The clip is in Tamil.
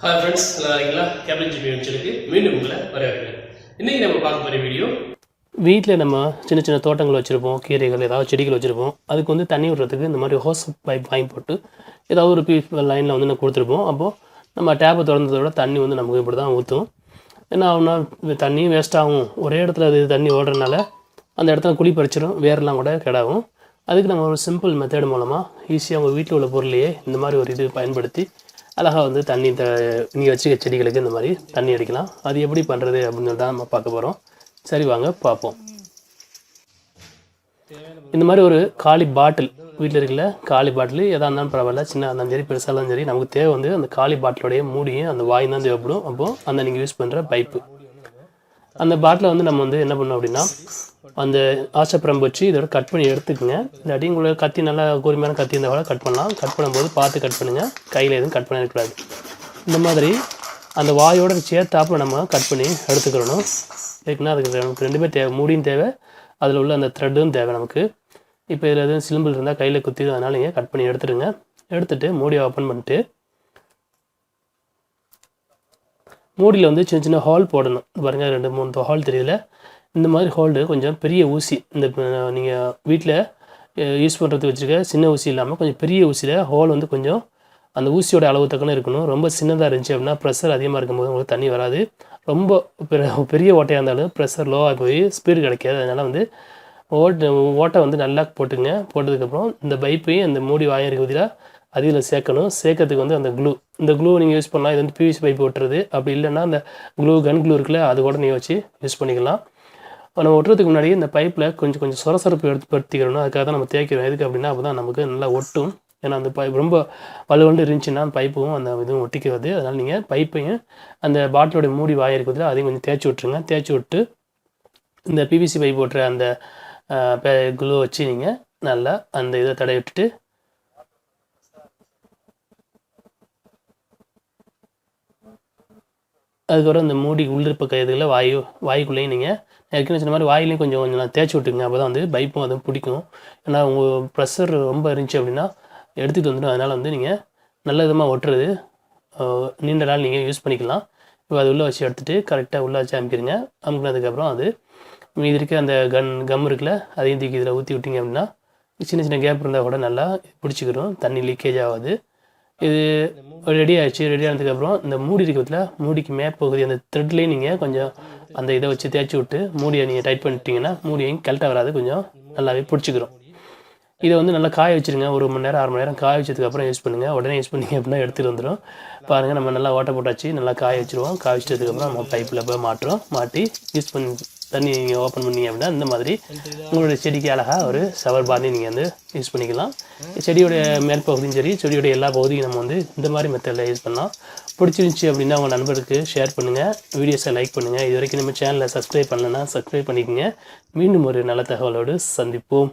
Hi friends, நல்லா இருக்கீங்களா? கேப்டன் ஜிபி வெஞ்சருக்கு மீண்டும் உங்களை வரவேற்கிறேன். இன்னைக்கு நம்ம பார்க்க போகிற வீடியோ, வீட்டில் நம்ம சின்ன சின்ன தோட்டங்கள் வச்சுருப்போம், கீரைகள் ஏதாவது செடிகள் வச்சுருப்போம். அதுக்கு வந்து தண்ணி விடுறதுக்கு இந்த மாதிரி ஹோஸ் பைப் வாங்கி போட்டு ஏதாவது ஒரு லைனில் வந்து நம்ம கொடுத்துருப்போம். அப்போது நம்ம டேப்பை திறந்ததோட தண்ணி வந்து நமக்கு இப்படி தான் ஊற்றும். என்ன ஆகுனா தண்ணியும் வேஸ்ட் ஆகும். ஒரே இடத்துல அது தண்ணி ஓடுறதுனால அந்த இடத்துல குழி பறிச்சிடும், வேரெல்லாம் கூட கிடாகும். அதுக்கு நம்ம ஒரு சிம்பிள் மெத்தட் மூலமாக ஈஸியாக உங்கள் வீட்டில் உள்ள பொருளையே இந்த மாதிரி ஒரு இது பயன்படுத்தி அழகாக வந்து தண்ணி நீங்கள் வச்சுக்க செடிகளுக்கு இந்த மாதிரி தண்ணி அடிக்கலாம். அது எப்படி பண்ணுறது அப்படின்னு தான் நம்ம பார்க்க போகிறோம். சரி வாங்க பார்ப்போம். இந்த மாதிரி ஒரு காலி பாட்டில் வீட்டில் இருக்கல, காலி பாட்டில் எதாக இருந்தாலும் பரவாயில்ல, சின்ன இருந்தாலும் சரி பெருசாக இருந்தாலும் சரி, நமக்கு தேவை வந்து அந்த காலி பாட்டிலோடைய மூடியும் அந்த வாயும் தான் தேவைப்படும். அப்போது அந்த நீங்கள் யூஸ் பண்ணுற பைப்பு, அந்த பாட்டிலை வந்து நம்ம வந்து என்ன பண்ணோம் அப்படின்னா அந்த ஆசைப்பரம்பு வச்சு இதோட கட் பண்ணி எடுத்துக்கோங்க. இல்லாட்டி உங்களுக்கு கத்தி நல்லா கூர்மையான கத்தி இருந்தால் கூட கட் பண்ணலாம். கட் பண்ணும்போது பார்த்து கட் பண்ணுங்கள், கையில் எதுவும் கட் பண்ணிடக்கூடாது. இந்த மாதிரி அந்த வாயோட சேர்த்தாப்பில் நம்ம கட் பண்ணி எடுத்துக்கிறணும். ஏற்கனவே அதுக்கு நமக்கு ரெண்டுமே தேவை, மூடியும் தேவை, அதில் உள்ள அந்த த்ரெட்டும் தேவை நமக்கு. இப்போ இதில் எதுவும் சிலிம்பிள் இருந்தால் கையில் குத்தி, அதனால் நீங்கள் கட் பண்ணி எடுத்துடுங்க. எடுத்துகிட்டு மூடியை ஓப்பன் பண்ணிட்டு மூடியில் வந்து சின்ன சின்ன ஹால் போடணும். பாருங்கள், 2-3 ஹால் தெரியல. இந்த மாதிரி ஹோல்டு கொஞ்சம் பெரிய ஊசி, இந்த நீங்கள் வீட்டில் யூஸ் பண்ணுறதுக்கு வச்சுருக்க சின்ன ஊசி இல்லாமல் கொஞ்சம் பெரிய ஊசியில் ஹோல் வந்து கொஞ்சம் அந்த ஊசியோட அளவு தக்கன இருக்கணும். ரொம்ப சின்னதாக இருந்துச்சு அப்படின்னா ப்ரெஷர் அதிகமாக இருக்கும்போது உங்களுக்கு தண்ணி வராது. ரொம்ப பெரிய ஓட்டையாக இருந்தாலும் ப்ரெஷர் லோவாக போய் ஸ்பீடு கிடைக்காது. அதனால் வந்து ஓட்டை வந்து நல்லா போட்டுங்க. போட்டதுக்கப்புறம் இந்த பைப்பையும் அந்த மூடி வாயம் இருக்குதில் அதில் சேர்க்கணும். சேர்க்கறதுக்கு வந்து அந்த இந்த க்ளூ நீங்கள் யூஸ் பண்ணலாம். இது வந்து பிவிசி பைப் ஓட்டுறது. அப்படி இல்லைன்னா அந்த கன் க்ளூ இருக்குல்ல, அது கூட நீங்கள் வச்சு யூஸ் பண்ணிக்கலாம். நம்ம ஒட்டுறதுக்கு முன்னாடி இந்த பைப்பில் கொஞ்சம் சொரசரப்பு படுத்திக்கிறணும். அதுக்காக தான் நம்ம தேய்க்கிறோம். எதுக்கு அப்படின்னா அப்போ தான் நமக்கு நல்லா ஒட்டும். ஏன்னா அந்த பைப் ரொம்ப வலுவண்டு இருந்துச்சுன்னா அந்த பைப்பும் அந்த இதுவும் ஒட்டிக்கிறது. அதனால் நீங்கள் பைப்பையும் அந்த பாட்டிலோட மூடி வாய் இருக்குதுல அதையும் கொஞ்சம் தேய்ச்சி விட்ருங்க. தேய்ச்சி விட்டு இந்த பிவிசி பைப் ஓட்டுற அந்த க்ளூ வச்சு நீங்கள் நல்லா அந்த இதை தடை விட்டுட்டு அதுக்கப்புறம் இந்த மூடி உள்ளிருப்ப கைதுகளில் வாய்க்குள்ளேயும் நீங்கள் ஏற்கனவே சொன்ன மாதிரி வாயிலையும் கொஞ்சம் நான் தேய்ச்சி விட்டுங்க. அப்போ தான் வந்து பைப்பும் அதுவும் பிடிக்கும். ஏன்னா உங்கள் ப்ரெஷர் ரொம்ப இருந்துச்சு அப்படின்னா எடுத்துகிட்டு வந்துடும். அதனால் வந்து நீங்கள் நல்ல விதமாக ஒட்டுறது நீண்ட நாள் நீங்கள் யூஸ் பண்ணிக்கலாம். இப்போ அது உள்ளே வச்சு எடுத்துகிட்டு கரெக்டாக உள்ளே வச்சு அமுக்கிடுங்க. அமுக்கினதுக்கப்புறம் அது மீதி இருக்க அந்த கம் இருக்குல்ல, அதையும் தூக்கி இதில் ஊற்றி விட்டிங்க அப்படின்னா சின்ன சின்ன கேப் இருந்தால் கூட நல்லா பிடிச்சிக்கிறோம், தண்ணி லீக்கேஜ் ஆகாது. இது ரெடி ஆகிடுச்சு. ரெடி ஆனதுக்கப்புறம் இந்த மூடி இருக்கிறதுல மூடிக்கு மேற்பகுதி அந்த த்ரெட்லேயும் நீங்கள் கொஞ்சம் அந்த இதை வச்சு தேய்ச்சி விட்டு மூடியை நீங்கள் டைட் பண்ணிட்டீங்கன்னா மூடியையும் கெல்ட்டாக வராது, கொஞ்சம் நல்லாவே பிடிச்சிக்கிறோம். இதை வந்து நல்லா காய வச்சுருங்க. 1 மணி நேரம் 1/2 மணி நேரம் காய வச்சதுக்கப்புறம் யூஸ் பண்ணுங்கள். உடனே யூஸ் பண்ணிங்க அப்படின்னா எடுத்துகிட்டு வந்துடும். பாருங்கள், நம்ம நல்லா ஓட்டை போட்டாச்சு, நல்லா காய வச்சுருவோம். காய வச்சதுக்கப்புறம் நம்ம பைப்பில் போய் மாட்டி யூஸ் பண்ணி தண்ணி நீங்கள் ஓப்பன் பண்ணிங்க அப்படின்னா இந்த மாதிரி உங்களுடைய செடிக்கு அழகாக ஒரு ஷவர் பாதி நீங்கள் வந்து யூஸ் பண்ணிக்கலாம். செடியோடைய மேல் பகுதியும் சரி, செடியோடைய எல்லா பகுதியும் நம்ம வந்து இந்த மாதிரி மெத்தடில் யூஸ் பண்ணலாம். பிடிச்சிருந்துச்சி அப்படின்னா உங்கள் நண்பருக்கு ஷேர் பண்ணுங்கள், வீடியோஸை லைக் பண்ணுங்கள். இது வரைக்கும் நம்ம சேனலை சப்ஸ்கிரைப் பண்ணலைன்னா சப்ஸ்கிரைப் பண்ணிக்கோங்க. மீண்டும் ஒரு நல்ல தகவலோடு சந்திப்போம்.